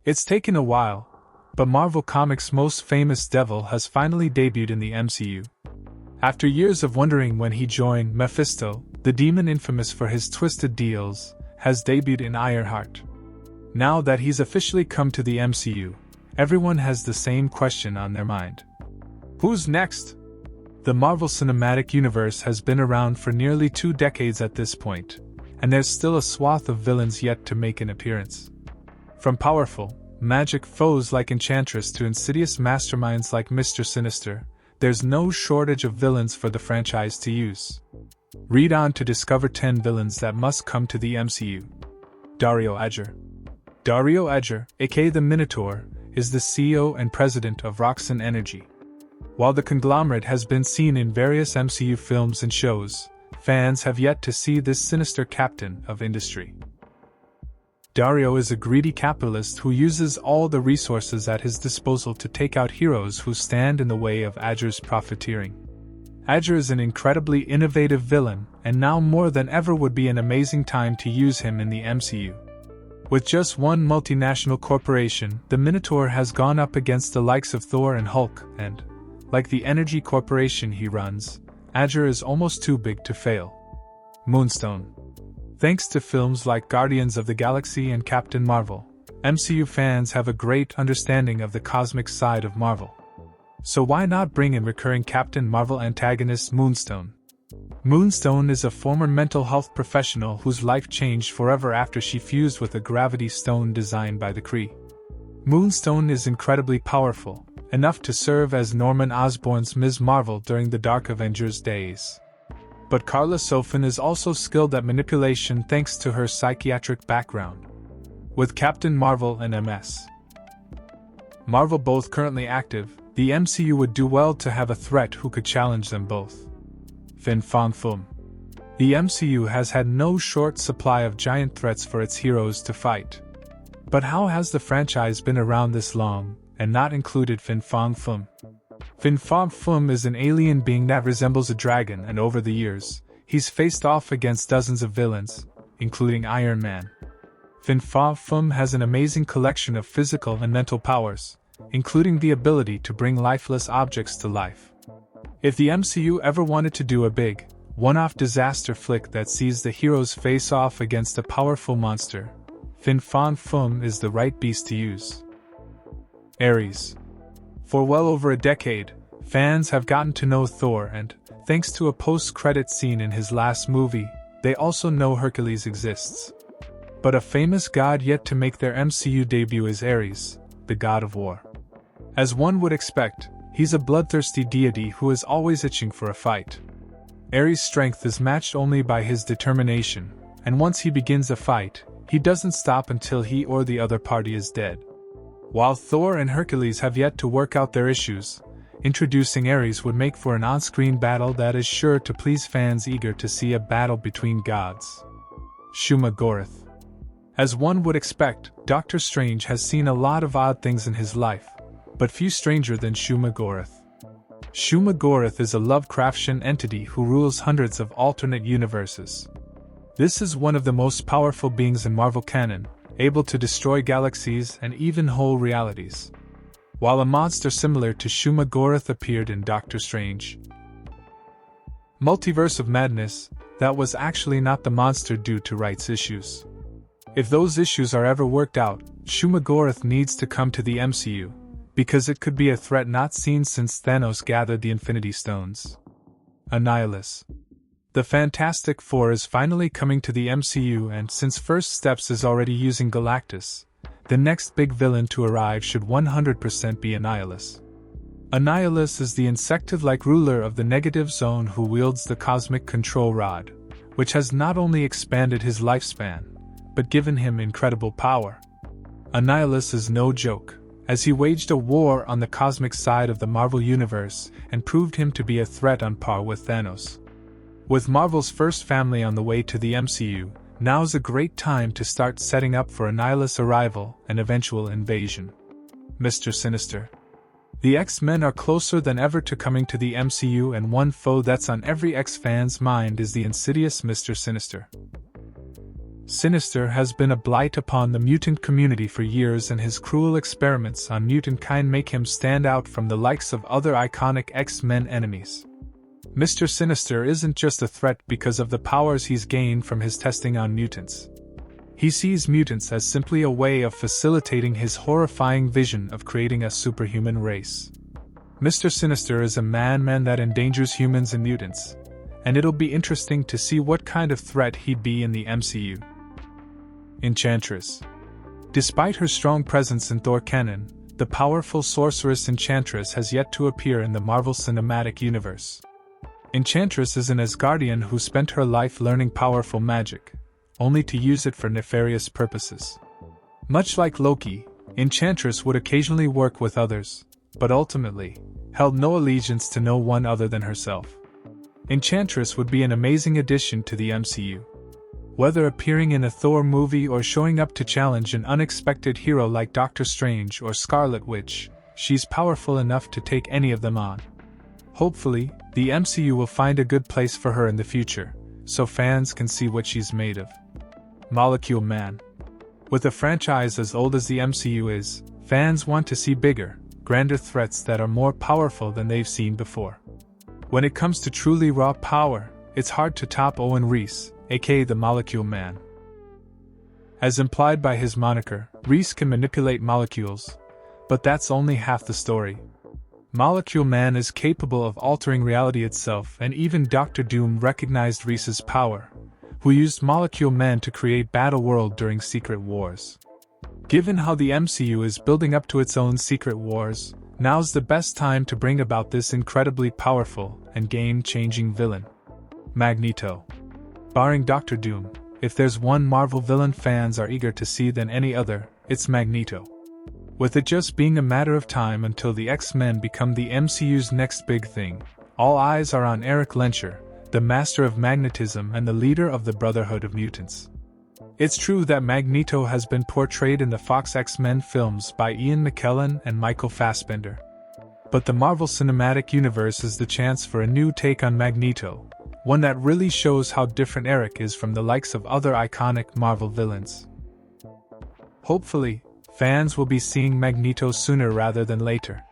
It's taken a while, but Marvel Comics' most famous devil has finally debuted in the MCU. After years of wondering when he joined, Mephisto, the demon infamous for his twisted deals, has debuted in Ironheart. Now that he's officially come to the MCU, everyone has the same question on their mind. Who's next? The Marvel Cinematic Universe has been around for nearly 2 decades at this point, and there's still a swath of villains yet to make an appearance. From powerful, magic foes like Enchantress to insidious masterminds like Mister Sinister, there's no shortage of villains for the franchise to use. Read on to discover 10 villains that must come to the MCU. Dario Agger. Dario Agger, aka the Minotaur, is the CEO and president of Roxxon Energy. While the conglomerate has been seen in various MCU films and shows, fans have yet to see this sinister captain of industry. Dario is a greedy capitalist who uses all the resources at his disposal to take out heroes who stand in the way of Agger's profiteering. Agger is an incredibly innovative villain, and now more than ever would be an amazing time to use him in the MCU. With just one multinational corporation, the Minotaur has gone up against the likes of Thor and Hulk, and, like the energy corporation he runs, Agger is almost too big to fail. Moonstone. Thanks to films like Guardians of the Galaxy and Captain Marvel, MCU fans have a great understanding of the cosmic side of Marvel. So why not bring in recurring Captain Marvel antagonist Moonstone? Moonstone is a former mental health professional whose life changed forever after she fused with a gravity stone designed by the Kree. Moonstone is incredibly powerful, enough to serve as Norman Osborn's Ms. Marvel during the Dark Avengers days. But Karla Sofen is also skilled at manipulation thanks to her psychiatric background. With Captain Marvel and Ms. Marvel both currently active, the MCU would do well to have a threat who could challenge them both. Fang Foom. The MCU has had no short supply of giant threats for its heroes to fight. But how has the franchise been around this long, and not included Fang Foom? Fang Foom is an alien being that resembles a dragon, and over the years, he's faced off against dozens of villains, including Iron Man. Fang Foom has an amazing collection of physical and mental powers, including the ability to bring lifeless objects to life. If the MCU ever wanted to do a big, one-off disaster flick that sees the heroes face off against a powerful monster, Fang Foom is the right beast to use. Ares. For well over a decade, fans have gotten to know Thor, and, thanks to a post-credit scene in his last movie, they also know Hercules exists. But a famous god yet to make their MCU debut is Ares, the god of war. As one would expect, he's a bloodthirsty deity who is always itching for a fight. Ares' strength is matched only by his determination, and once he begins a fight, he doesn't stop until he or the other party is dead. While Thor and Hercules have yet to work out their issues, introducing Ares would make for an on-screen battle that is sure to please fans eager to see a battle between gods. Shuma Gorath. As one would expect, Doctor Strange has seen a lot of odd things in his life, but few stranger than Shuma Gorath. Shuma Gorath is a Lovecraftian entity who rules hundreds of alternate universes. This is one of the most powerful beings in Marvel canon, able to destroy galaxies and even whole realities. While a monster similar to Shuma Gorath appeared in Doctor Strange. Multiverse of Madness, that was actually not the monster due to rights issues. If those issues are ever worked out, Shuma Gorath needs to come to the MCU, because it could be a threat not seen since Thanos gathered the Infinity Stones. Annihilus. The Fantastic Four is finally coming to the MCU, and since First Steps is already using Galactus, the next big villain to arrive should 100% be Annihilus. Annihilus is the insectoid-like ruler of the Negative Zone who wields the Cosmic Control Rod, which has not only expanded his lifespan, but given him incredible power. Annihilus is no joke, as he waged a war on the cosmic side of the Marvel Universe and proved him to be a threat on par with Thanos. With Marvel's first family on the way to the MCU, now's a great time to start setting up for Annihilus' arrival and eventual invasion. Mister Sinister. The X-Men are closer than ever to coming to the MCU, and one foe that's on every X-fan's mind is the insidious Mister Sinister. Sinister has been a blight upon the mutant community for years, and his cruel experiments on mutant kind make him stand out from the likes of other iconic X-Men enemies. Mr. Sinister isn't just a threat because of the powers he's gained from his testing on mutants. He sees mutants as simply a way of facilitating his horrifying vision of creating a superhuman race. Mr. Sinister is a man that endangers humans and mutants, and it'll be interesting to see what kind of threat he'd be in the MCU. Enchantress. Despite her strong presence in Thor canon, the powerful sorceress Enchantress has yet to appear in the Marvel Cinematic Universe. Enchantress is an Asgardian who spent her life learning powerful magic, only to use it for nefarious purposes. Much like Loki, Enchantress would occasionally work with others, but ultimately, held no allegiance to no one other than herself. Enchantress would be an amazing addition to the MCU. Whether appearing in a Thor movie or showing up to challenge an unexpected hero like Doctor Strange or Scarlet Witch, she's powerful enough to take any of them on. Hopefully, the MCU will find a good place for her in the future, so fans can see what she's made of. Molecule Man. With a franchise as old as the MCU is, fans want to see bigger, grander threats that are more powerful than they've seen before. When it comes to truly raw power, it's hard to top Owen Reese, aka the Molecule Man. As implied by his moniker, Reese can manipulate molecules, but that's only half the story. Molecule Man is capable of altering reality itself, and even Dr. Doom recognized Reese's power, who used Molecule Man to create Battleworld during Secret Wars. Given how the MCU is building up to its own Secret Wars, now's the best time to bring about this incredibly powerful and game-changing villain. Magneto. Barring Dr. Doom, if there's one Marvel villain fans are eager to see than any other, it's Magneto. With it just being a matter of time until the X-Men become the MCU's next big thing, all eyes are on Eric Lencher, the master of magnetism and the leader of the Brotherhood of Mutants. It's true that Magneto has been portrayed in the Fox X-Men films by Ian McKellen and Michael Fassbender. But the Marvel Cinematic Universe is the chance for a new take on Magneto, one that really shows how different Eric is from the likes of other iconic Marvel villains. Hopefully, fans will be seeing Magneto sooner rather than later.